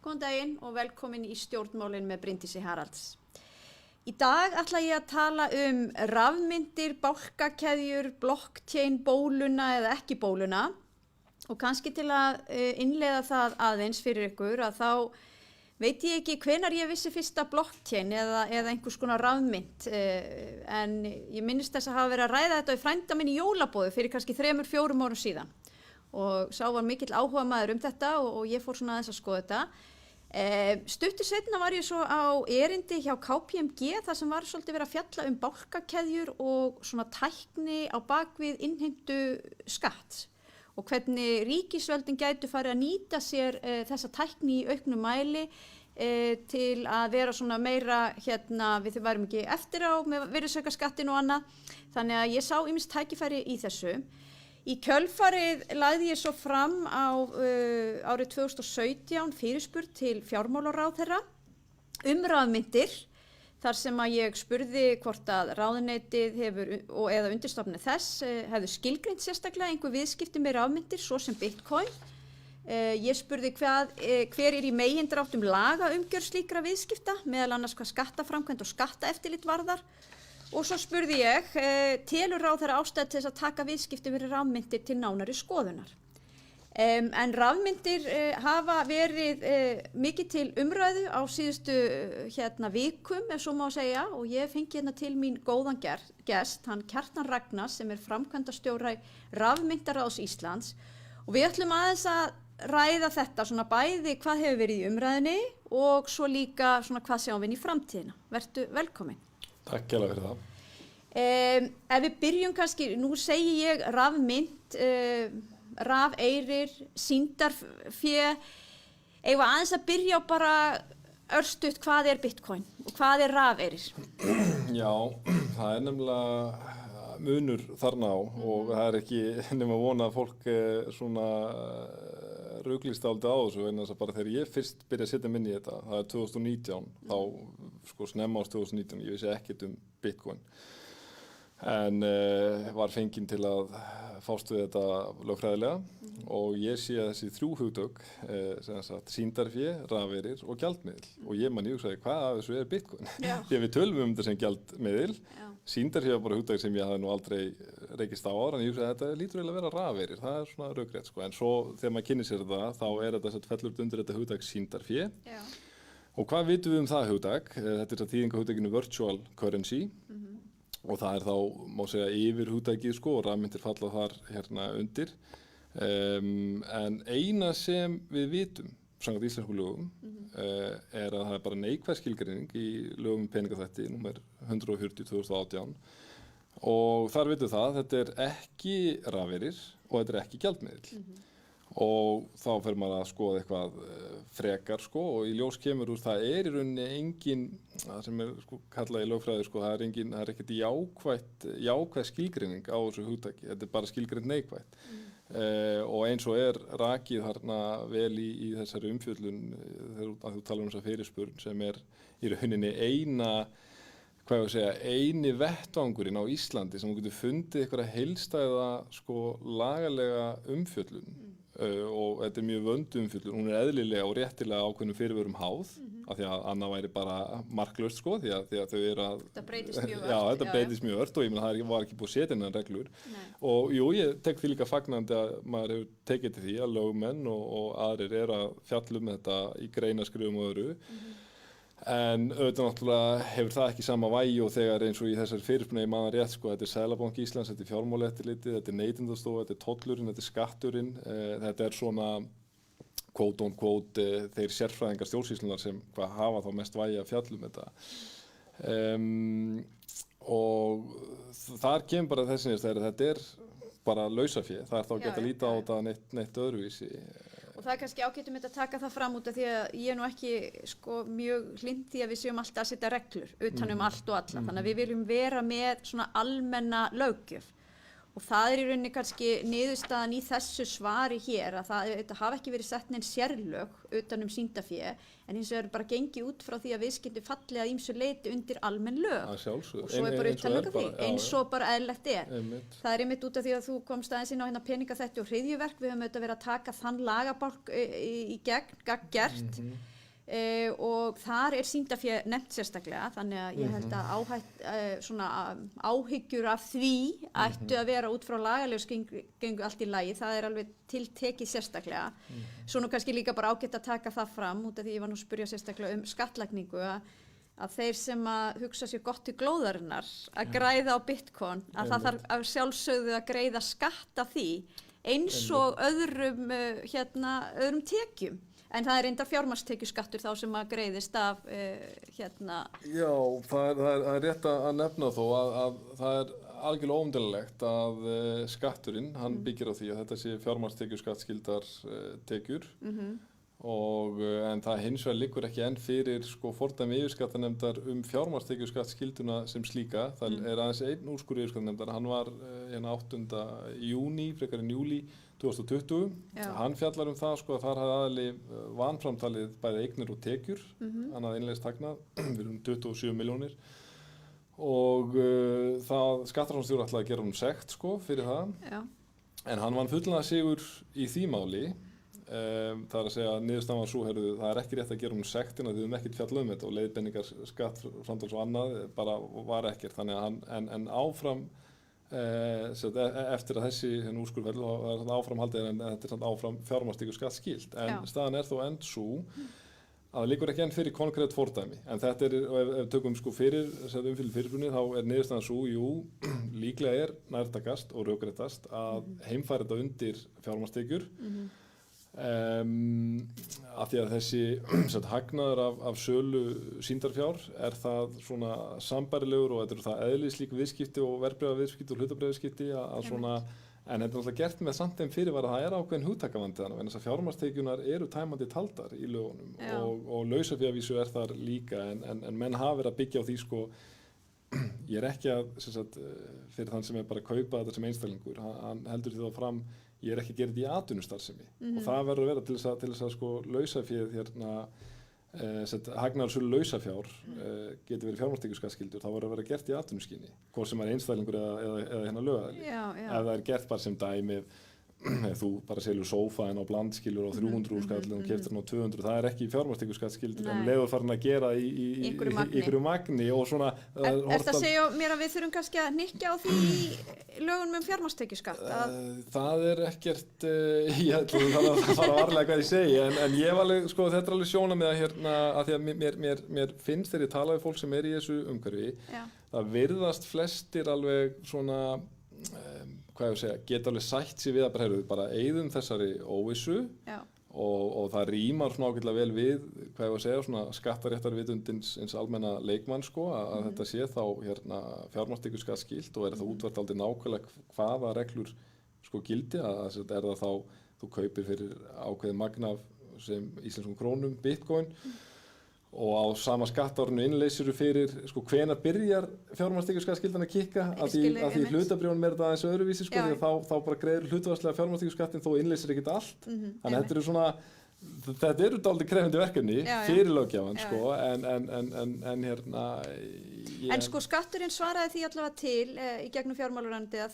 Góðan daginn og velkomin í stjórnmálin með Bryndísi Haralds. Í dag ætla ég að tala rafmyntir, bálkakeðjur, blockchain, bóluna eða ekki bóluna og kannski til að innleiða það aðeins fyrir ykkur að þá veit ég ekki hvenær ég vissi fyrsta blockchain eða einhvers konar rafmynt en ég minnist þess að hafa verið að ræða þetta við frænda minn í jólaboði fyrir kannski 3-4 árum síðan og sá var mikill áhugamaður þetta og ég fór svona aðeins að skoða þetta. Stuttu seinna var ég svo á erindi hjá KPMG þar sem var svolítið verið að fjalla bálkakeðjur og svona tækni á bakvið innheimtu skatts og hvernig ríkisvöldin gætu farið að nýta sér þessa tækni í auknum mæli til að vera svona meira við værum ekki eftir á með virðisaukaskattinn og annað. Þannig að ég sá ýmis tækifæri í þessu. Í kjölfarið lagði ég svo fram á árið 2017 fyrirspurn til fjármálaráðherra rafmyntir þar sem að ég spurði hvort að ráðuneytið hefur eða undirstofnun þess hefðu skilgreint sérstaklega einhver viðskipti með rafmyntir svo sem Bitcoin. Ég spurði hver í megindráttum lagaumgjörð slíkra viðskipta, meðal annars hvað skattaframkvæmd og skattaeftirlit varðar. Og svo spurði ég, telur ráðherra ástæðu til þess að taka viðskipti með rafmyntir til nánari skoðunar. En rafmyntir hafa verið mikið til umræðu á síðustu vikum, ef svo má segja, og ég fengi til mín góðan gest, hann Kjartan Ragnars, sem framkvæmdastjóri Rafmyntaráðs Íslands. Og við ætlum aðeins að ræða þetta, svona bæði hvað hefur verið í umræðunni og svo líka svona hvað sjáum við í framtíðina. Vertu velkomin. Takk hérlega fyrir það. Ef við byrjum kannski, nú segi ég rafmynt, rafeyrir, sýndarfé, eigum aðeins að byrja á bara örstutt hvað Bitcoin og hvað rafeyrir? Já, það nefnilega munur þarna á og það ekki nema vona að fólk svona ruglist aldrei á þessu en þess að bara þegar ég fyrst byrja að setja minni í þetta, það 2019, þá snemma árs 2019, ég vissi ekkert Bitcoin. En var fenginn til að fást við þetta lögfræðilega og ég sé þessi 3 hugtök, sýndarfé, rafeyrir og gjaldmiðil. Og ég hugsaði hvað af þessu Bitcoin? Því við tölum þetta sem gjaldmiðil, sýndarfé var bara hugtök sem ég hafði nú aldrei rekist á ára en ég hugsaði að þetta lítur eiginlega að vera rafeyrir, það svona rökrétt En svo þegar maður kynnir sér það, þá þetta fellur undir þetta hugtök sýndarfé. Og hvað vitum við það hugtök? Þetta þýðingahugtökinu virtual currency. Og það þá, má segja, yfir hugtakið og rafmyntir falla þar undir. En eina sem við vitum, samkvæmt íslensku lögum, að það bara neikvæð skilgreining í lögum peningaþvætti, númer 140/2018. Og þar vitum það, þetta ekki rafeyrir og þetta ekki gjaldmiðill. Og þá fer maður að skoða eitthvað frekar og í ljós kemur það í rauninni engin, það sem kallað í lögfræði, það ekkert jákvæð skilgreining á þessu hugtaki, þetta bara skilgreind neikvætt. Og eins og rakið þarna vel í þessari umfjöllun þegar þú talar þessa fyrirspurn sem í rauninni eini vettvangurinn á Íslandi sem þú getur fundið einhverja heildstæða lagalega umfjöllun og þetta mjög vöndu umfjöllun, hún eðlilega og réttilega ákveðnum fyrirvörum háð af því að annað væri bara marklaust því að þau Þetta breytist mjög ört. Já, þetta breytist mjög ört og ég meina það var ekki búið að setja innan reglur. Og jú, ég tek því líka fagnandi að maður hefur tekið til því að lögmenn og aðrir að fjalla þetta í greinaskrifum og öðru. En auðvitað náttúrulega hefur það ekki sama vægi og þegar eins og í þessari fyrirspurn ég man það rétt þetta Seðlabanki Íslands, þetta fjármálaeftirlitið, þetta Neytendastofa, þetta tollurinn, þetta skatturinn, þetta svona quote on quote þeir sérfræðingar stjórnsýslunnar sem hafa þá mest vægi að fjalla þetta. Og þar kemur bara þessi þegar þetta bara lausafé, það þá ekki að líta á þetta neitt öðruvísi. Og það kannski ágætum að taka það fram út af því að ég nú ekki mjög hlynnt því að við séum alltaf að setja reglur utan allt og alla. Þannig að við viljum vera með svona almenna löggjöf. Og það í rauninni kannski niðurstaðan í þessu svari hér að þetta hafa ekki verið sett neinn sérlög utan sýndafé, en hins vegar bara gengið út frá því að viðskipti falli að ýmsu leyti undir almenn lög. Og svo bara upptalning af því, eins og bara eðlilegt Það einmitt út af því að þú komst aðeins inn á hérna peningaþvætti og hryðjuverk, við höfum auðvitað verið að taka þann lagabálk í gegn, gagngert. Og þar sýndafé nefnt sérstaklega, þannig að ég held að áhyggjur af því ættu að vera út frá lagalegu gengu allt í lagi, það alveg tiltekið sérstaklega. Svo nú kannski líka bara ágætt að taka það fram út af því ég var nú að spyrja sérstaklega skattlagningu að þeir sem að hugsa sér gott til glóðarinnar að græða á Bitcoin, að það þarf að sjálfsögðu að greiða skatt af því eins og öðrum tekjum. En það reyndar fjármagnstekjuskattur þá sem að greiðist af Já, það rétt að nefna þó að það algjörlega óumdeilanlegt að skatturinn, hann byggir á því að þetta sé fjármagnstekjuskattskyldar tekjur en það hins vegar liggur ekki enn fyrir fordæmi yfirskattanefndar fjármagnstekjuskattskylduna sem slíka. Það aðeins einn úrskurður yfirskattanefndar, hann var 8. júní, frekar en júlí 2020. Hann fjallar það að þar hafði aðili vanframtalið bæði eignir og tekjur, hann hafði innleiðst hagnað fyrir 27 milljónir og það skattrannsóknarstjóri ætlaði að gera sekt fyrir það. En hann vann fullnaða sigur í því máli. Það að segja að niðurstaðan var sú, það ekki rétt að gera sektina, við höfum ekkert fjallað þetta og leiðbeiningar, skattframtals og annað bara var ekkert, þannig að en áfram eftir að þessi úrskurð fellur, þá það áfram haldið en þetta áfram fjármagnstekjuskattskylt, en staðan þó enn sú að það liggur ekki enn fyrir konkrétt fordæmi, en þetta ef við tökum fyrir fyrirbrunni, þá niðurstaðan sú, líklega nærtækast og rökréttast að heimfæra þetta undir fjármagnstekjur, af því að þessi hagnaður af sölu sýndarfjár það svona sambærilegur og þetta það eðlislík viðskipti og verðbréfaviðskipti og hlutabréfaviðskipti að svona, en þetta alltaf gert með samt þeim fyrirvara að það ákveðin hugtakavandi þannig að fjármagnstekjurnar tæmandi taldar í lögunum og lausafjárvísu þar líka en menn hafa verið að byggja á því ég ekki að fyrir þann sem bara að kaupa þetta sem einstaklingur, hann heldur því þá fram ég ekki að gera þetta í atvinnustarfsemi og það verður að vera til þess að lausaféð hagnaðarsölu lausafjár geti verið fjármagnstekjuskattsskyldur, þá verður að vera gert í atvinnuskyni, hvort sem einstaklingur eða lögaðili. Ef það gert bara sem dæmi þú bara selur sófaðinn á blandskilur á 300 skall og keyptir hann á 200, það ekki fjármagnstekjuskattsskyldur en leiður farin að gera í einhverju magni og svona Ertu að segja mér að við þurfum kannski að hnykkja á því í lögunum fjármagnstekjuskatt? Það ekkert ég ætla að fara varlega hvað ég segi en ég alveg, þetta alveg sjónarmið að því að mér finnst þegar ég tala við fólk sem í þessu umhverfi það virðast flestir alveg svona geta alveg sætt sig við að bara eyðum þessari óvissu og það rímar svona ágætlega vel við svona skattaréttarvitundins eins almenna leikmann að þetta sé þá fjármagnstekjuskattskylt og það útvært aldrei nákvæmlega hvaða reglur gildi að það þá þú kaupir fyrir ákveðið magn af sem íslenskum krónum Bitcoin og á sama skattárinu innleysir fyrir hvenær byrjar fjármagnstekjuskattsskyldan að kikka af því hlutabréfunum þetta aðeins öðruvísi því að þá bara greiðir hlutfallslega fjármagnstekjuskattin þó innleysir ekkert allt þannig að þetta eru dálítið krefjandi verkefni fyrir löggjafan en skatturinn svaraði því allavega til í gegnum fjármálaráðuneytið að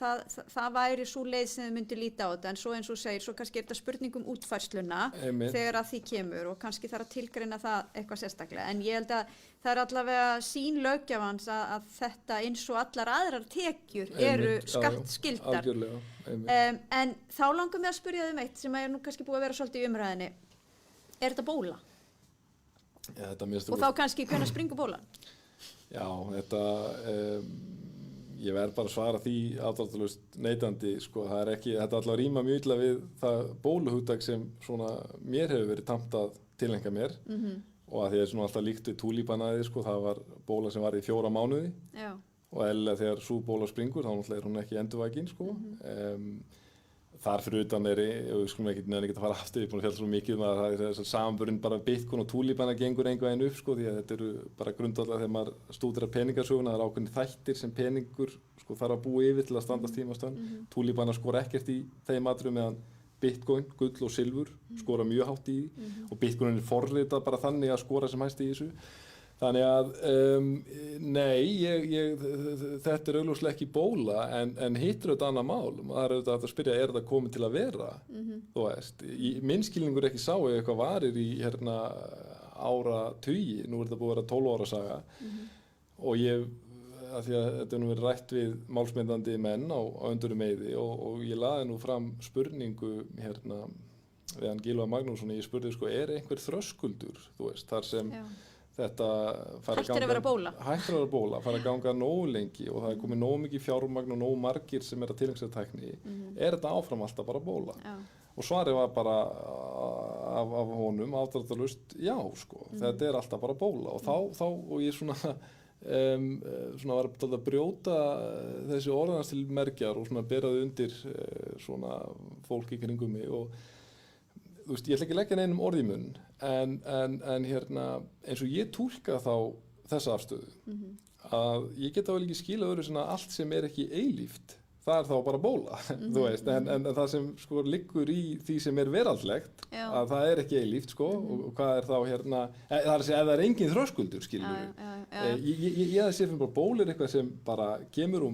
það væri sú leið sem þau myndi líta á þetta en svo eins og segir, svo kannski þetta spurning útfærsluna þegar að því kemur og kannski þarf að tilgreina það eitthvað sérstaklega en ég held að það allavega sín löggjafans að þetta eins og allar aðrar tekjur eru skattskyldar en þá langar mig að spyrja þau eitt sem nú kannski búið að vera svolítið í umræðinni þetta bóla? Og þá kannski hvenær springur bólan? Já, þetta ég verð bara að svara því afdráttarlaust neitandi það ekki, þetta allavega ríma mjög illa við það bóluhugtak sem svona mér hefur verið tamt að tilengja mér og að því er svona alltaf líkt við túlípanaði það var bóla sem var í 4 mánuði og eðlilega þegar sú bóla springur þá náttúrulega hún ekki endurvækin þar fyrir utan við skulum ekki að fara aftur, ég er búin að fjalla svo mikið að það þessar samanburðin bara Bitcoin og Tulipana gengur einhver veginn upp, því að þetta eru bara grundvallar þegar maður stúderar peningasöguna, það ákveðnir þættir sem peningur þarf að búa yfir til að standast tímastönn. Tulipana skora ekkert í þeim atriðum meðan Bitcoin, gull og silfur skora mjög hátt í og Bitcoin forritað bara þannig að skora sem hæst í þessu. Þannig að, þetta augljóslega ekki bóla, en hitt auðvitað annað mál. Það auðvitað að spyrja, þetta komið til að vera? Þú veist, minn skilningur ekki sá ef eitthvað varir í áratugi, nú þetta búið að vera 12 ára saga, og af því að þetta nú verið rætt við málsmeðandi menn á öndurum meiði, og ég laði nú fram spurningu við hann Gylfa Magnússon, ég spurði einhver þröskuldur, þú veist, þar sem þetta hættir að vera bóla, fara að ganga nógu lengi og það komið nógu mikið fjármagn og nógu margir sem að tilengja sér tækni, þetta áfram alltaf bara bóla? Og svarið var bara af honum afdráttarlaust, já, þetta alltaf bara bóla, og þá og ég var að brjóta þessi orðans til merkjar og beraði undir fólk í kringum mig og ég ætla ekki að leggja neinum orð í munn, en eins og ég túlka þá þessa afstöðu, að ég geta vel ekki skilað öðru allt sem ekki eilíft, það þá bara bóla, þú veist, en það sem liggur í því sem veraldlegt, að það ekki eilíft, og hvað þá það að segja, ef það engin þröskuldur, skilur við. Ég sé fyrir bara ból eitthvað sem bara kemur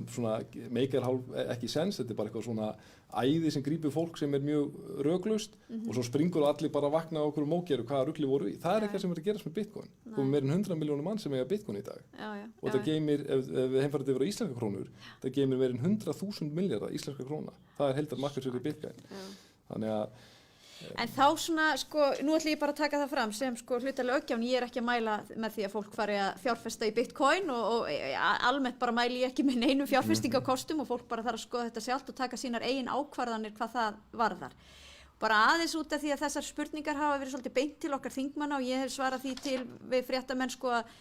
meikar ekki sens, þetta bara eitthvað æði sem grípur fólk sem mjög röklaust og svo springur allir bara að vakna á okkur mókeru hvaða rugli voru í. Það eitthvað sem að gerast með Bitcoin. Komum meir en 100 milljónir mann sem eiga Bitcoin í dag. Og það geymir, ef við heimfærið yfir á íslenska krónur, það geymir meir en 100.000 milljarða íslenska króna. Það heildar markaðsvirði Bitcoin. Þannig að En þá nú ætlum ég bara að taka það fram sem hlutalegur löggjafinn, ég ekki að mæla með því að fólk fari að fjárfesta í Bitcoin og almennt bara mæli ég ekki með neinum fjárfestingakostum og fólk bara þarf að skoða þetta sjálft og taka sínar eigin ákvarðanir hvað það varðar. Bara aðeins út af því að þessar spurningar hafa verið svolítið beint til okkar þingmanna og ég hef svarað því til við fréttamenn að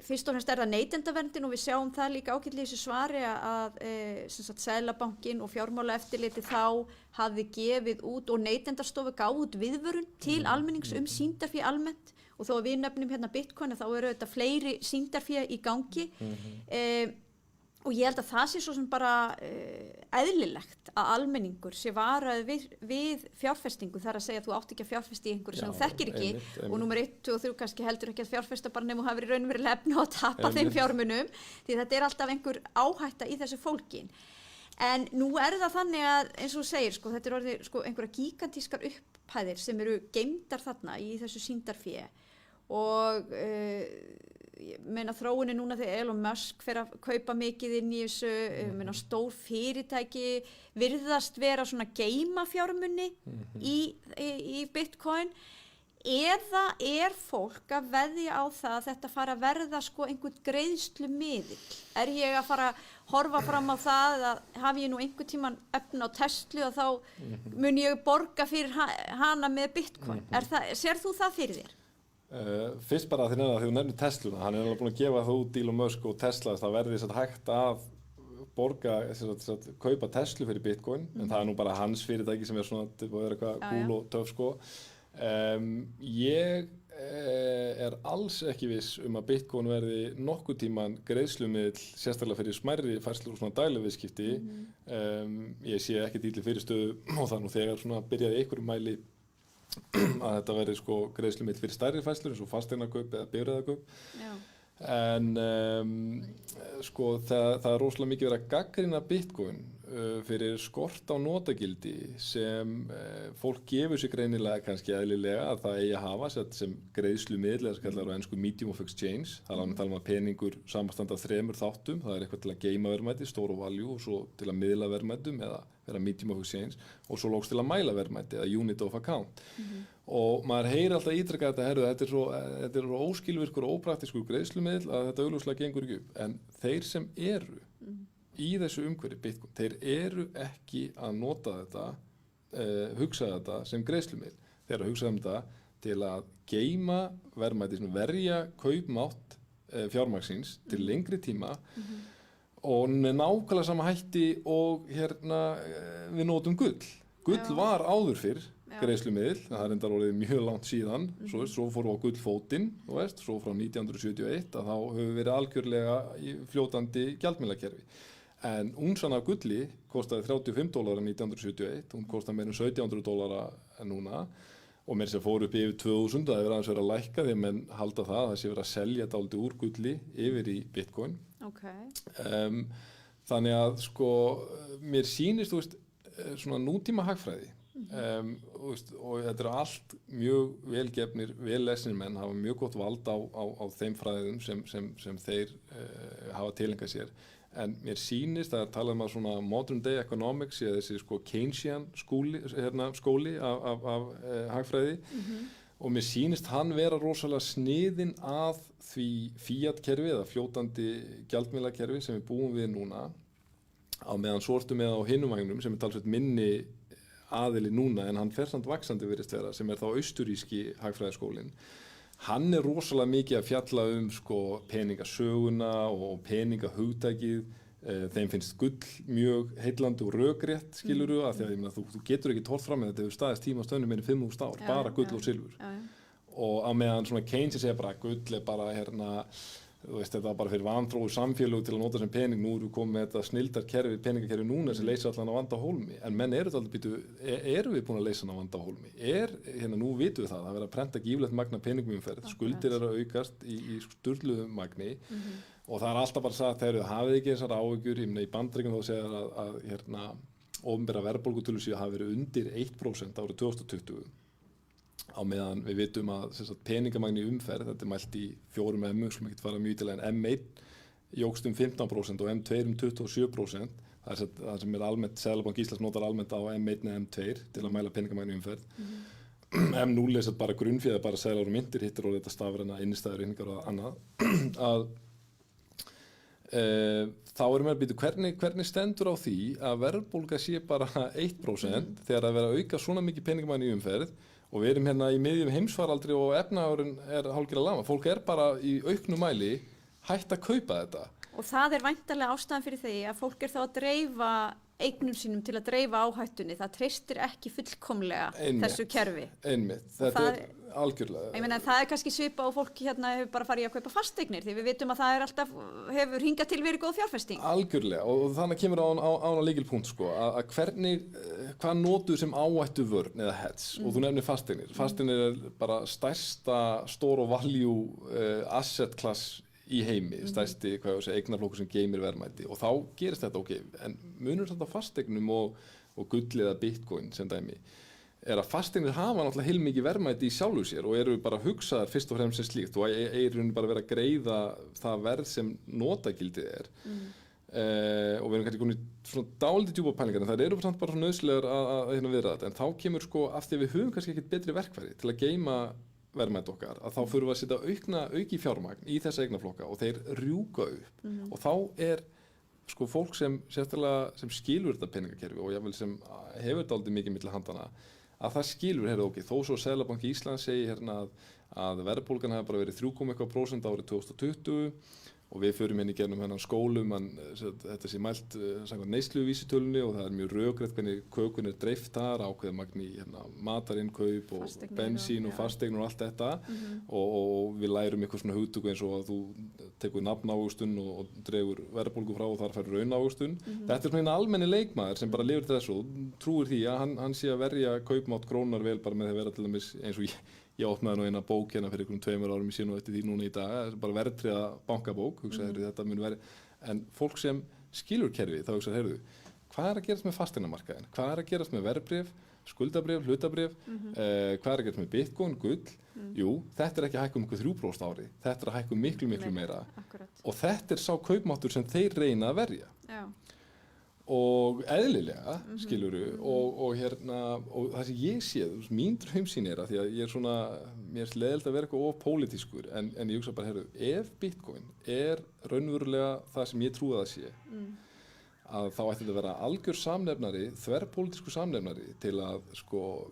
fyrst og fremst það neytendaverndin og við sjáum það líka ágætlega í þessu svari að Seðlabankinn og fjármálaeftirlitið þá hafði gefið út og Neytendastofa gaf út viðvörun til almennings sýndarfé almennt og þó að við nefnum Bitcoin þá eru þetta fleiri sýndarfé í gangi og ég held að það sé svo sem bara eðlilegt að almenningur sé varaður við fjárfestingu þar að segja að þú átt ekki að fjárfesta í einhverju sem þú þekkir ekki og númer 1, 2 og 3 kannski heldur ekki að fjárfesta bara nema þú hafir í raunverulega efni að tapa þeim fjármunum því þetta alltaf einhver áhætta í þessu fólkin. En nú það þannig að eins og þú segir þetta orðið einhverja gigantískar upphæðir sem eru geymdar þarna í þessu sýndarfé og ég meina þróunin núna þegar Elon Musk fer að kaupa mikið inn í þessu, meina stór fyrirtæki virðast vera svona geyma fjármuni í Bitcoin eða fólk að veðja á það að þetta fara að verða einhvern greiðslumiðill? Ég að fara að horfa fram á það að hafi ég nú einhvern tímann efni á Tesla og þá mun ég borga fyrir hana með Bitcoin? Sér þú það fyrir þér? Fyrst bara þegar þú nefnir Tesluna, hann alveg búin að gefa það út Elon Musk og Tesla það verði hægt að borga, kaupa Tesla fyrir Bitcoin, en það nú bara hans fyrirtæki sem svona, það er eitthvað cool og töff Ég alls ekki viss að Bitcoin verði nokkuð tíman greiðslumiðl, sérstaklega fyrir smærri færslur og svona daglegviðskipti. Ég sé ekki dýrli fyrirstöðu og það nú þegar svona byrjaði einhverjum mæli að þetta verði greiðslumiðl fyrir stærri færslur eins og fasteignakaup eða bifreiðakaup. En það rosalega mikið verið að gagnrýna Bitcoin fyrir skort á notagildi sem fólk gefur sig greinilega kannski eðlilega að það eigi að hafa sem greiðslumiðl eða sem kallar á ensku medium of exchange. Það er tala að peningur samanstanda af 3 þáttum. Það eitthvað til að geyma verðmæti, store value og svo til að miðla verðmætum eða vera medium of exchange og svo loks til að mæla verðmæti eða unit of account. Og maður heyrir alltaf ítrekað þetta er svo óskilvirkur og ópraktískur greiðslumiðl að þetta augljóslega gengur ekki upp. En þeir sem eru í þessu umhverfi Bitcoin, þeir eru ekki að nota þetta, hugsa þetta sem greiðslumiðl. Þeir eru að hugsa þetta til að geyma verðmæti, verja kaupmátt fjármagnsins til lengri tíma og með nákvæmlega sama hætti og við notum gull. Gull var áður fyrr greiðslumiðil, það er endar orðið mjög langt síðan, svo fórum við á gullfótinn, svo frá 1971 að þá höfum við verið algjörlega í fljótandi gjaldmiðlakerfi. En únsan af gulli kostaði $35 1971, hún kostaði meira $1700 núna og meira sem fór upp yfir 2000, það hefur aðeins verið að lækka því að menn halda það sé verið að selja dálítið úr gulli yfir í Bitcoin. Þannig að sko, mér sýnist, þú veist, svona nútíma hagfræði og þetta allt mjög velgefnir, vel lesnir menn hafa mjög gott vald á þeim fræðum sem þeir hafa tileinkað sér. En mér sýnist að tala að svona modern day economics eða þessi sko Keynesian skóli af hagfræði og mér sýnist hann vera rosalega sniðinn að því fiat-kerfi eða fljótandi gjaldmiðlakerfi sem við búum við núna á meðan sortum með á hinum vagnum sem talsveit minni aðili núna en hann fer samt vaxandi virðist vera sem þá austuríski hagfræðiskólinn. Hann rosalega mikið að fjalla sko peningasöguna og peningahugtakið. Þeim finnst gull mjög heillandi og rökrétt, skilurðu, af því að þú getur ekki torft fram með þetta hefur staðist tímastöðnum meira 5.000 ár, bara gull og silfur. Og á meðan svona Keynes segja bara gull bara þú veist, þetta var bara fyrir vanþróuð samfélög til að nota sem pening, nú erum við komið með þetta snilldarkerfi, peningakerfi núna sem leysa allan á vanda á hólmi, en menn erum við búin að leysa hann á vanda á hólmi? Nú vitum við það er verið að prenta gíflegt magna peningumferð, skuldir eru að aukast í sturluðum magni og það alltaf bara sagt, þegar þið hafið ekki þessar áhyggjur, í Bandaríkjunum þá segja að opinbera verðbólgutölur séu hafi verið undir 1% árið 2020. Á meðan við vitum að peningamagn í umferð, þetta mælt í 4 M, skulum ekki fara mjög til en M1 jókst 15% og M2 27%. Það sem almennt, Seðlabanki Íslands notar almennt á M1 og M2 til að mæla peningamagn í umferð. M0 er bara grunnféð, bara seðlar og myntir, hittir og þetta stafræna innistæðureikningar og annað. Þá erum við að býta hvernig stendur á því að verðbólga sé bara 1% þegar að vera að auka svona mikið peningamagn í umferð og við erum í miðjum heimsfaraldri og efnahagurinn hálfgerða lama. Fólk bara í auknum mæli hætt að kaupa þetta. Og það væntanlega ástæðan fyrir því að fólk þá að dreifa eignum sínum til að dreifa áhættunni. Það treystir ekki fullkomlega þessu kerfi. Einmitt. Þetta algjörlega. Ég meina það kannski svipað og fólk hefur bara farið að kaupa fasteignir því við vitum að það alltaf hefur hingað til verið góð fjárfesting. Algjörlega og þannig kemur á lykilpunkt sko að hvað notuðu sem áhættu vörn eða hedge og þú nefnir fasteignir. Fasteignir bara stærsta store value asset class í heimi, stærsti eignarflokkur sem geymir verðmæti og þá gerist þetta en munur þetta á fasteignum og gull eða bitcoin sem dæmi að fasteignir hafa náttúrulega heilmikið verðmæti í sjálfu sér og eru bara hugsaðar fyrst og fremst sem slíkt og bara verið að greiða það verð sem notagildið og við erum kannski komin í svona dálítið djúpa pælingar en það eru samt bara svona nauðsynlegar að viðra þetta en þá kemur sko af því við höfum kannski ekkert betri verkfæri til að geyma verðmæti okkar að þá förum við að setja auki fjármagn í þessa eignaflokka og þeir rjúka upp og þá sko fólk sem skilur þetta peningakerfi og jafnvel sem hefur dálítið mikið milli handana að það skilur, þó svo Seðlabanki Íslands segir að verðbólgan hafi bara verið 3,1% árið 2020 og við förum í gegnum skólum þetta sé mælt samkvæmt neysluvísitölunni og það mjög rökrétt hvernig kökun dreift þar ákveðið magn í matarinnkaup og bensín og fasteignir og allt þetta og við lærum eitthvað svona hugtök eins og að þú tekur nafnávöxtun og dregur verðbólgu frá og þar fær raunávöxtun. Þetta svona almenni leikmaður sem bara lifir til þessu og trúir því að hann sé að verja kaupmátt krónar vel bara með því að vera til dæmis eins og ég opnaði nú eina bók fyrir einhverjum 2 árum ég sé nú eftir því núna í dag, bara verðtryggða bankabók, hugsaði þetta mun verið, en fólk sem skilur kerfið þá hugsaði, hvað að gerast með fasteignamarkaðinn, hvað að gerast með verðbréf, skuldabréf, hlutabréf, hvað að gerast með bitcoin, gull, jú, þetta ekki að hækka 3% ári, þetta að hækka miklu meira og þetta sá kaupmáttur sem þeir reyna að verja. Já. Og eðlilega, skiluru, og það sem ég sé, mín draumsýn að því að ég mér leiðilegt að vera eitthvað of pólitískur, en ég hugsa bara, ef Bitcoin raunverulega það sem ég trúi að það sé, að þá ætti þetta að vera algjör samnefnari, þverpólitískur samnefnari til að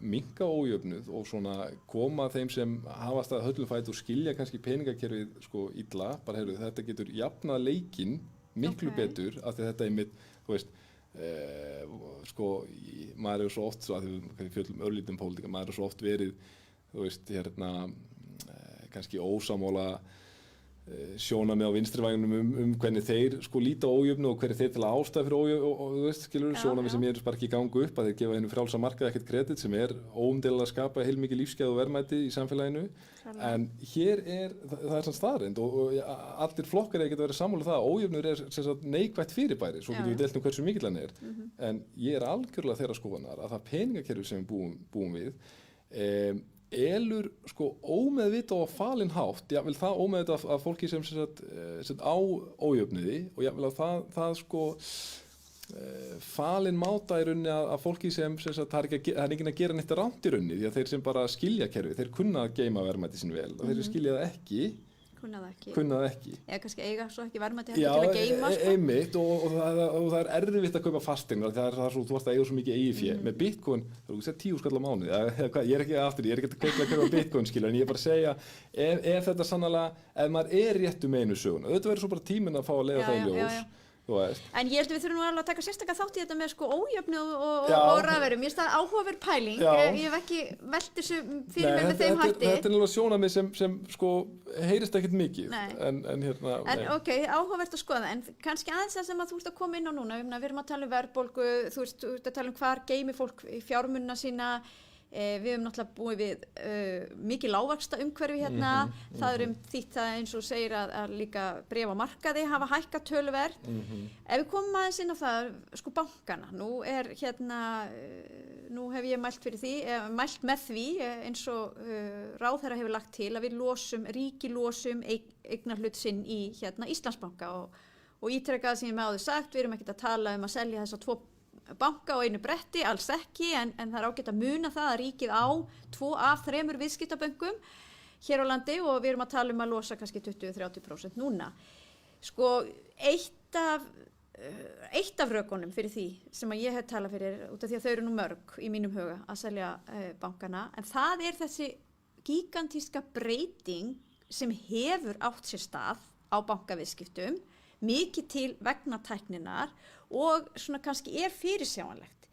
minnka ójöfnuð og koma þeim sem hafa staðið höllum fæti og skilja kannski peningakerfið illa, bara þetta getur jafnað leikinn miklu betur af því þetta einmitt, þú veist, sko, maður er svo oft svo að því við fjöllum örlítið pólitíka, maður er svo oft verið, þú veist, kannski ósammála sjónarmið á vinstrivægnum hvernig þeir sko líta á ójöfnu og hvernig þeir til ástæða fyrir ójöfnu og þú veist, skilur, sjónarmið sem ég bara ekki í gangu upp að þeir gefa hennu frjálsa markað ekkert kredit sem er óumdeilanlega að skapa heilmikið lífsgæði og verðmæti í samfélaginu. En hér það er sann staðreynd og allir flokkar geta verið sammála það að ójöfnur er sem sagt neikvætt fyrirbæri, svo getum við deilt hversu mikill hann er. En ég er algjörlega þeirra skoðunar að það peningakerfi sem við búum við elur sko ómeðvitað og falinn hátt, jável það ómeðvitað af fólki sem sagt á ójöfnuði og jável að það sko falinn máta í rauninni að fólki sem sagt það er enginn að gera neitt rangt í rauninni því að þeir sem bara skilja kerfið, þeir kunna að geyma verðmæti sín vel og þeir skilja það ekki kunna það ekki eða kannski eiga svo ekki verðmæti til að geyma einmitt og það er erfitt að kaupa fasteignar það er svo, þú ert að eiga svo mikið eigið fé með Bitcoin, þú veist, 10 skall á mánuði ég er ekki að kaupa Bitcoin skilur en ég er bara að segja ef þetta sannarlega, ef maður er réttu með einu sögun auðvitað verður svo bara tíminn að fá að leiða það í ljós En ég held að við þurfum nú alveg að taka sérstaklega þátt í þetta með sko ójöfnu og rafverum. Mér finnst það áhugaverð pæling. Ég hef ekki velt þessu fyrir mér með þeim hætti. Þetta er náttúrulega sjónarmið sem sko heyrist ekkert mikið. En ok, áhugavert að skoða það. En kannski aðeins það sem að þú ert að koma inn á núna. Við erum að tala um verðbólgu, þú ert að tala um hvar geymir fólk fjármunina sína. Við höfum náttúrulega búið við mikið lágvaxta umhverfi hérna. Það er þýtt það eins og segir að líka bréf á markaði hafa hækkað töluvert. Ef við komum aðeins inn á það, sko bankana, nú hef ég mælt með því eins og ráðherra hefur lagt til að við ríkið losum eignarhlut sinn í Íslandsbanka og ítrekað sem ég með áður sagt, við erum ekkert að tala um að selja þessa 2 banka á einu bretti, alls ekki, en það er ágætt að muna það að ríkið á 2 af 3 viðskiptabönkum hér á landi og við erum að tala um að losa kannski 20-30% núna. Sko, eitt af rökunum fyrir því sem að ég hef talað fyrir, út af því að þau eru nú mörg í mínum huga að selja bankana, en það er þessi gigantíska breyting sem hefur átt sér stað á bankaviðskiptum, mikið til vegna tækninnar og svona kannski er fyrirsjáanlegt.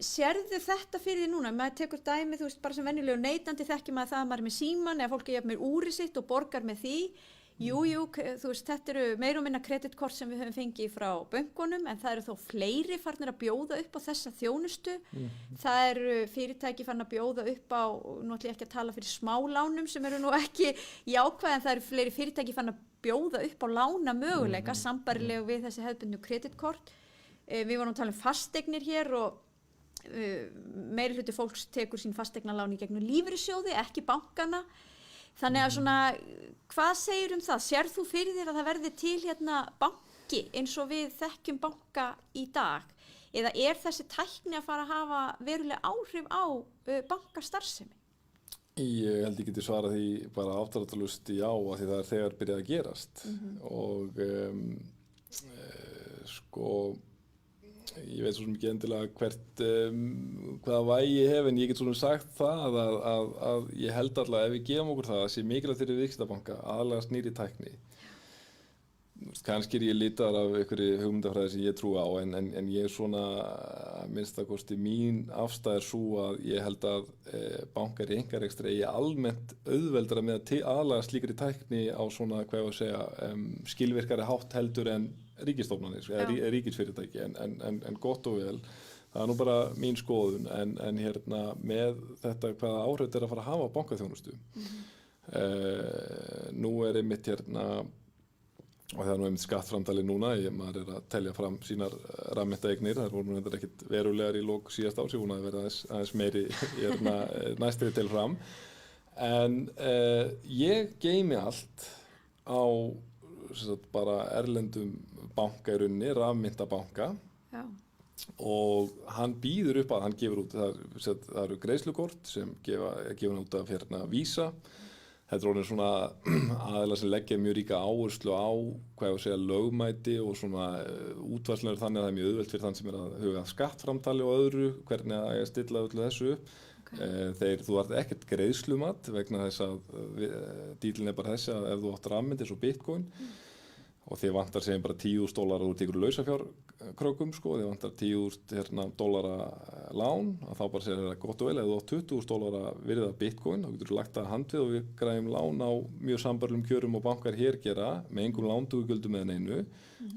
Sérðu þetta fyrir því núna? Maður tekur dæmi, þú veist, bara sem venjulegu neytandi þekkir maður það að maður er með símann eða fólk er jafn með úrið sitt og borgar með því. Jú, þú veist, þetta eru meira og minna kreditkort sem við höfum fengið frá bönkunum en það eru þó fleiri farnir að bjóða upp á þessa þjónustu. Það eru fyrirtæki farin að bjóða upp á, nú ætlum ég ekki að tala fyrir smálánum sem eru nú ekki jákvæð en það eru fleiri fyrirtæki farin að bjóða upp á lána möguleika sambærilegu við þessi hefðbundnu kreditkort. Við vorum að tala um fasteignir hér og meiri hluti fólks tekur sín fasteignaláni gegnum lífeyrissjóði, ekki bankana. Þannig að svona, hvað segir það? Sér þú fyrir þér að það verði til hérna banki eins og við þekkjum banka í dag? Eða er þessi tækni að fara að hafa verulega áhrif á bankastarfsemi? Ég held ég geti svarað því bara afdráttarlaust já af því það er þegar byrjað að gerast og sko ég veit svo sem ekki endilega hvaða vægi ég hef en ég get svona sagt það að ég held allavega ef við gefum okkur það að sé mikilvægt fyrir viðskiptabanka aðalega snýri tækni kannski er ég litaður af einhverju hugmyndafræði sem ég trúi á en ég er svona minnstakosti mín afstæð er svo að ég held að bankar í einkarekstri eigi almennt auðveldara með að aðlaga slíkri tækni á svona hvað ég að segja skilvirkari hátt heldur en ríkisstofnanir eða ríkisfyrirtæki en gott og vel það er nú bara mín skoðun en hérna með þetta hvaða áhrif þetta er að fara að hafa á bankaþjónustu nú er einmitt hérna og það er nú einmitt skattframtali núna maður er að telja fram sínar rafmyntaeignir það voru nú þetta ekkert verulegar í lok síðast árs ég vonaði að vera aðeins meiri næstri til fram en ég geymi allt á bara erlendum banka í rauninni, rafmyntabanka og hann býður upp að hann gefur út það eru greiðslukort sem gefur út af hérna Visa þetta er orðin svona aðeila sem leggja mjög ríka áherslu á hvað ég að segja lögmæti og svona útvarslegur þannig að það er mjög auðvelt fyrir þann sem er að huga skattframtali og öðru hvernig að ég stilla öllu þessu þú ert ekkert greiðslumat vegna þess að dílinn er bara þessi að ef þú átt rafmynd eins og Bitcoin og þið vantar segjum bara $10.000 úr ykkur lausafjárkrökum sko, þið vantar $10.000 lán, að þá bara segja það gott og vel, ef þú átt $20.000 virði af Bitcoin, þá getur þú lagt það handvið og við græðum lán á mjög sambærilegum kjörum og bankar hér gera, með engum lándugugjöldum eða neinu,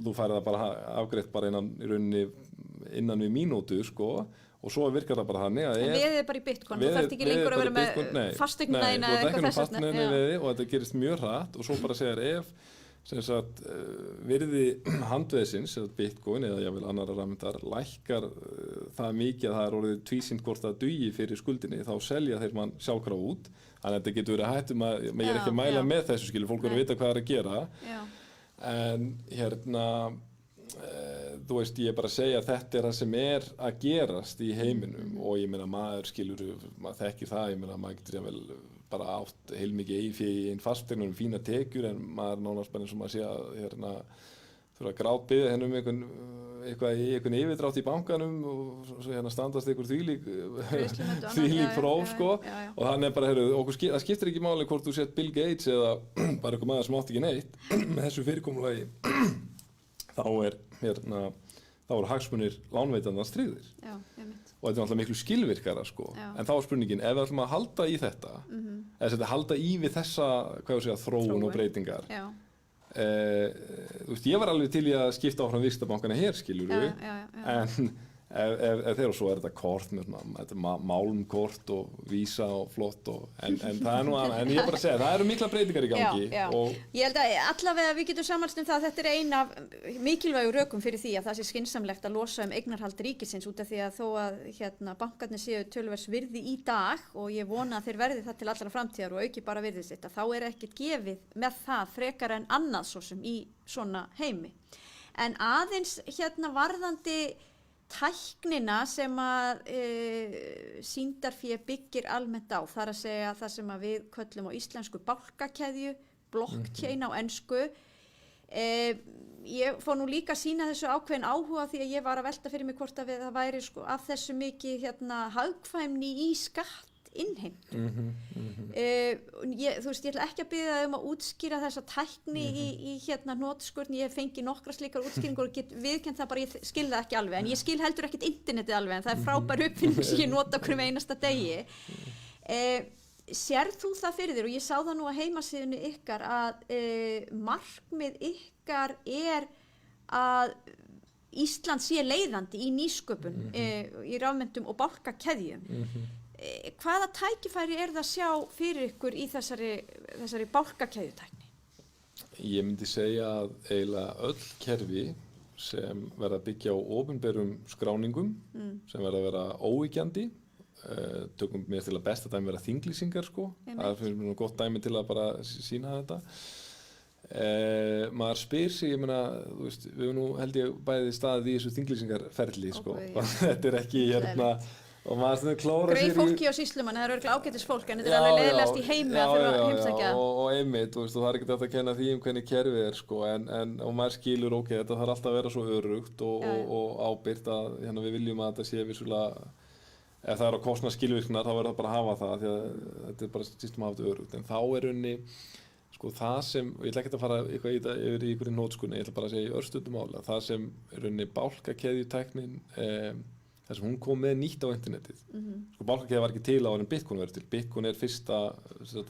þú færð það bara afgreitt bara innan við mínútu sko, og svo virkar það bara þannig að veðið bara í Bitcoin, þú þarft ekki lengur að vera með fasteignaðina eða eitthvað þess vegna. Nei, veði, og þetta gerist mjög hratt og svo bara segir ef sem sagt, virði handveðsins, Bitcoin eða jável annarra rafmyntar, lækkar það mikið að það orðið tvísýnt hvort það dugi fyrir skuldinni, þá selja þeir mann sjálfkrafa út. Þannig að þetta getur verið hættum að, ég er ekki að mæla með þessu skilur, fólk verður að vita hvað er að gera. En þú veist, ég er bara að segja að þetta það sem að gerast í heiminum og ég meina maður skilur, maður þekkir það, ég meina maður getur jável bara átt heilmikið í einn fasteignum fína tekjur en maður nánast bara eins og maður sé að þurfa að grátbiðja eitthvað í einhvern yfirdrátt í bankanum og svo standast einhver þvílík próf sko og þannig bara, það skiptir ekki máli hvort þú sett Bill Gates eða bara einhver maður sem átt ekki neitt með þessu fyrirkomulagi þá eru hagsmunir lánveitandans tryggðir. Og þetta er náttúrulega miklu skilvirkara sko. En þá er spurningin, ef við ætlum að halda í þetta, eða halda í við þessa þróun og breytingar, þú veist, ég var alveg til í að skipta áfram viðskiptabankana hér, skilurðu, en ef þeir og svo þetta kort með þetta málmkort og vísa og flott en það nú annað, en ég bara að segja, það eru mikla breytingar í gangi. Og ég held að allavega við getum sammælst að þetta ein af mikilvægu rökum fyrir því að það sé skynsamlegt að losa eignarhald ríkisins út af því að þó að bankarnir séu töluvers virði í dag og ég vona að þeir verði það til allra framtíðar og auki bara virði sitt, þá ekkert gefið með það frekar en annað svo sem í svona heimi. En aðeins varðandi tæknina sem að sýndarfé byggir almennt á, þar að segja það sem að við köllum á íslensku bálkakeðju, blockchain á ensku. Ég fór nú líka að sýna þessu ákveðin áhuga því að ég var að velta fyrir mig hvort að það væri sko af þessu mikið hagkvæmni í skattinnheimtu. Þú veist, ég ætla ekki að biðja að útskýra þessa tækni í hnotskurn, ég fengi nokkra slíkar útskýringur og get viðkennt það bara, ég skil það ekki alveg, en ég skil heldur ekkert internetið alveg, en það frábær uppfinning sem ég nota hverjum einasta degi. Sérð þú það fyrir þér, og ég sá það nú á heimasíðunni ykkar, að markmið ykkar að Ísland sé leiðandi í nýsköpun í rafmyntum og bálkakeðjum. Hvaða tækifæri það að sjá fyrir ykkur í þessari bálkakeðjutækni? Ég myndi segja að eiginlega öll kerfi sem verða að byggja á opinberum skráningum, sem verða að vera óyggjandi, tökum mér til að besta dæmi vera þinglýsingar sko, það er fyrir mér gott dæmi til að bara sýna þetta. Maður spyr sig, ég meina, þú veist, við nú held ég bæði staðið í þessu þinglýsingarferli sko, þetta er ekki og maður klóra sér í... Greið fólki á sýslumann, það eru örugglega ágætis fólk en þetta er alveg leiðilegast í heimi að þurfa að heimsækja. Og einmitt, þú veist, og það er ekkert hægt að kenna því hvernig kerfið sko, og maður skilur, ok, þetta þarf alltaf að vera svo örugt og ábyrgt að við viljum að þetta sé vissulega, ef það er á kostnað skilvirknar þá verður það bara að hafa það, því að þetta er bara system að hafa þetta örugt, en þá er unni sko það sem, og ég ætla ekki að fara eitthvað yfir í einhverju nótskunni, ég ætla bara að segja í örstuttum máli, það sem er unni bálkakeðjutæknin, þar sem hún kom með nýtt á internetið. Sko bálkakeðja var ekki til á en Bitcoin verður til. Bitcoin er fyrsta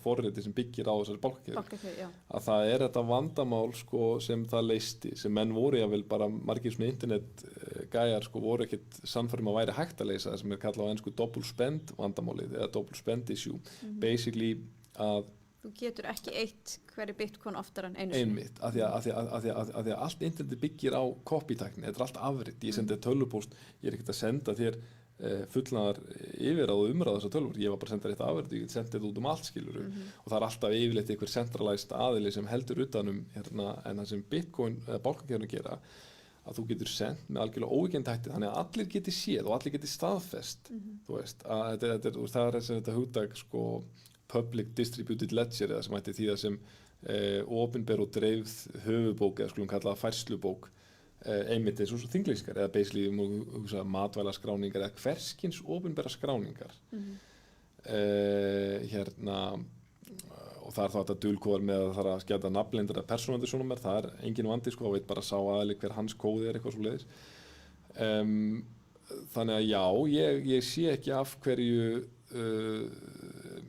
forriti sem byggir á þessari bálkakeðju. Að það er þetta vandamál sko, sem það leysti, sem menn voru jável bara margir svona internetgæjar sko, voru ekkert sannfærum að væri hægt að leysa það sem er kallað á ensku double spend vandamálið eða double spend issue. Basically að þú getur ekki eitt hverju Bitcoin oftar en einu sinni. Einmitt, af því að allt internetið byggir á copytækni, þetta er allt afritt. Ég sendi tölvupóst, ég er ekkert að senda þér fullnaðar yfirráð og umráð þessar tölvur, ég var bara að senda þetta afritt, ég get sendið þetta út allt skilur og það er alltaf yfirleitt einhver centralized aðili sem heldur utanum en það sem Bitcoin eða bálkakeðjurnar gera, að þú getur sendt með algjörlega óyggjandi hætti þannig að allir geti séð og allir geti staðfest, þú veist, að það er þetta hugtak sko Public Distributed Ledger eða sem ætti þýða sem opinber og dreifð höfubók eða skulum kalla það færslubók einmitt eins og þinglýsingar eða basically matvælaskráningar eða hverskins opinbera skráningar og það þá þetta dulkóðar með að það að skjata nafnleyndar eða persónuverndar, það engin vandi sko, veit bara sá aðili hver hans kóði eitthvað svoleiðis. Þannig að já, ég sé ekki af hverju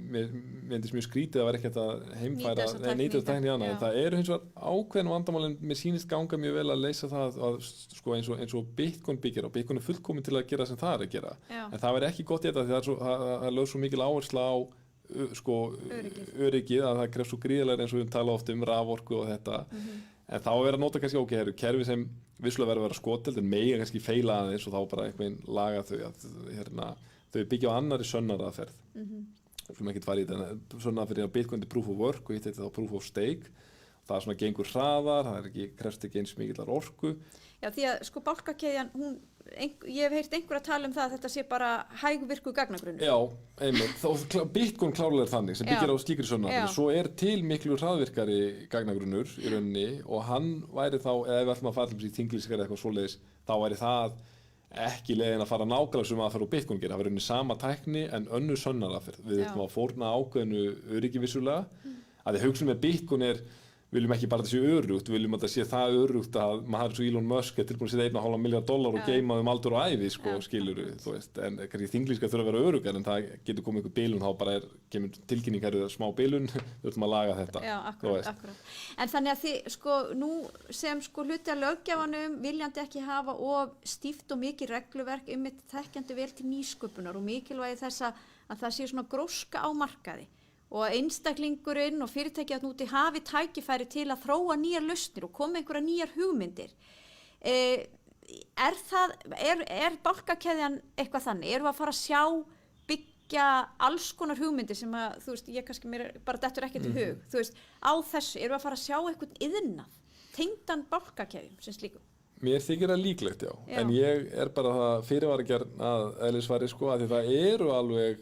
mér finnst mjög skrítið að vera ekkert að heimfæra nýta þessa tækni annað, en það hins vegar ákveðin vandamálin, mér sýnist ganga mjög vel að leysa það að sko eins og Bitcoin byggir og Bitcoin fullkomin til að gera sem það að gera, en það væri ekki gott í þetta því það lögð svo mikil áhersla á sko öryggið að það krefst svo gríðarlega eins og við tala oft raforku og þetta, en þá að nota kannski kerfi sem vissulega verður að vera skoteld en mega kannski feila aðeins og þá bara einhvern laga þau að þau byggja á annarri sönnaraðferð. Sem ekkert var í þetta, sönnaraðferð á Bitcoin Proof of Work og hitt þetta þá Proof of Stake. Það gengur hraðar, það krefst ekki eins mikillar orku. Já, því að sko bálkakeðjan, ég hef heyrt einhver að tala um það að þetta sé bara hægvirku gagnagrunnur. Já, einmitt. Bitcoin klárlega þannig sem byggir á slíkri sönnaraðferð. Svo til miklu hraðvirkari gagnagrunnur í rauninni og hann væri þá, ef við ætlum að fara til þinglýsingar eða eitthvað svoleiðis, þá væri það ekki leiðin að fara nákvæmlega sem aðferð og Bitcoin gera. Það verður sama tækni en önnur sönnaraðferð. Við ætlum að fórna ákveðnu öryggi vissulega. Að því hugsun með Bitcoin viljum ekki bara þetta sé örugt, viljum að þetta sé það örugt að maður svo Elon Musk tilbúin að setja $1,5 million og geima aldur og ævi, sko, skilurðu, þú veist, en kannski þinglýsingar þurfa að vera örugar en það getur komið einhver bilun, þá bara kemur tilkynning, smá bilun, við ætlum að laga þetta. Já, akkurat. En þannig að þið, sko, nú sem sko hluti af löggjafanum viljandi ekki hafa of stíft og mikið regluverk þekkjandi vel til nýsköpunar og mikilvægi þess að það sé svona gróska á markaði. Og einstaklingurinn og fyrirtækið úti hafi tækifæri til að þróa nýjar lausnir og koma einhverja nýjar hugmyndir. Er bálkakeðjan eitthvað þannig? Erum við að fara að byggja alls konar hugmyndir sem að, þú veist, ég kannski mér bara dettur ekki til hug, þú veist, á þessu, erum við að fara að sjá eitthvað iðnað, tengdan bálkakeðjum sem slíkum? Mér þykir það líklegt, já. En ég bara það fyrirvaragjarn að eðlisfari sko að því það eru alveg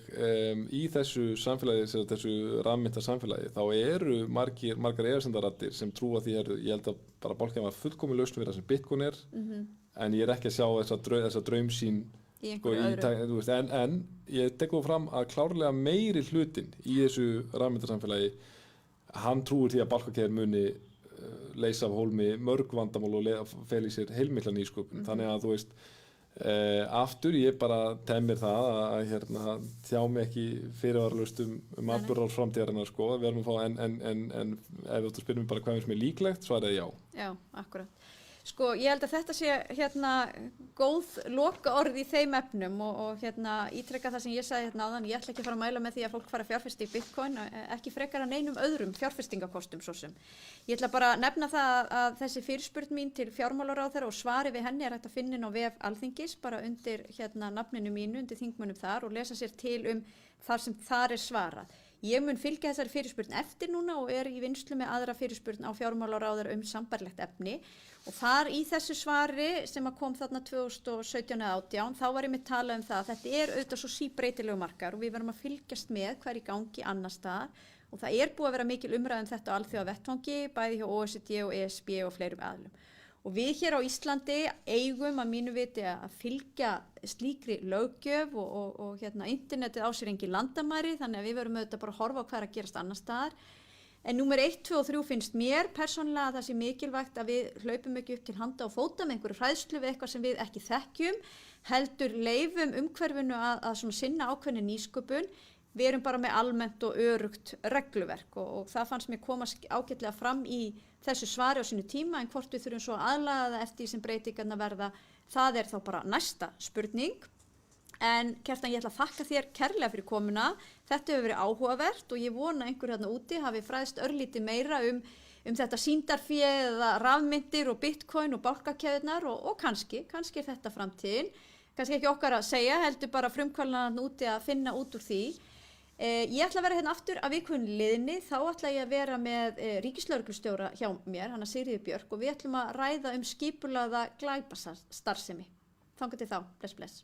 í þessu samfélagi, þessu rammynta samfélagi, þá eru margar efasemdaraddir sem trúa því ég held að bara bálkakeðjan var fullkomin lausn fyrir það sem Bitcoin en ég ekki að sjá þessa draumsýn sko, þú veist, en ég tek þú fram að klárlega meiri hlutin í þessu rammynta samfélagi, hann trúir því að bálkakeðjan muni leysa af hólmi mörg vandamál og fela í sér heilmikla nýsköpun. Þannig að þú veist, aftur ég bara temmir það að þjá mig ekki fyrirvaralaust atburðarás framtíðarinnar sko, við erum að fá en ef þú spyrir mig bara hvað finnst mér líklegt, svaraði já. Já, akkurat. Sko, ég held að þetta sé góð lokaorð í þeim efnum og ítreka það sem ég sagði áðan, ég ætla ekki að fara að mæla með því að fólk fara að fjárfesta í Bitcoin, ekki frekar að neinum öðrum fjárfestingakostum svo sem. Ég ætla bara að nefna það að þessi fyrirspurn mín til fjármálaráðherra og svari við henni hægt að finna inn á vef Alþingis, bara undir nafninu mínu, undir þingmönnum þar og lesa sér til þar sem þar svarað. Ég mun fylgja þessari fyrirspurn eftir núna og í vinnslu með aðra fyrirspurn á fjármálaráðherra sambærilegt efni og þar í þessu svari sem kom þarna 2017 eða 2018 þá var ég með talað það að þetta auðvitað svo síbreytilegu markar og við verðum að fylgjast með hvað í gangi annars staðar og það búið að vera mikil umræða þetta á alþjóðavettvangi, bæði hjá OECD og ESB og fleirum aðilum. Og við hér á Íslandi eigum að mínu viti að fylgja slíkri löggjöf og internetið á sér engin landamæri þannig að við verum auðvitað bara að horfa á hvað að gerast annars staðar. En númer 1, 2 og 3 finnst mér persónulega að það sé mikilvægt að við hlaupum ekki upp til handa og fóta með einhverju hræðslu við eitthvað sem við ekki þekkjum, heldur leyfum umhverfinu að sinna ákveðni nýsköpun. Við erum bara með almennt og örugt regluverk og það fannst mér koma ágætlega fram í þessu svari á sínu tíma en hvort við þurfum svo aðlaga það eftir því sem breytingarnar verða, það þá bara næsta spurning. En Kjartan, ég ætla að þakka þér kærlega fyrir komuna. Þetta hefur verið áhugavert og ég vona einhver úti hafi fræðst örlítið meira þetta sýndarfé eða rafmyntir og Bitcoin og bálkakeðjurnar og kannski þetta framtíðin. Kannski ekki okkar að segja, heldur bara frumkvöldunarnir úti að finna út úr því. Ég ætla að vera aftur að vikunni liðinni, þá ætla ég að vera með ríkislögreglustjóra hjá mér, hana Sigríði Björk og við ætlum að ræða skipulagða glæpastarfsemi. Þangað til þá, bless.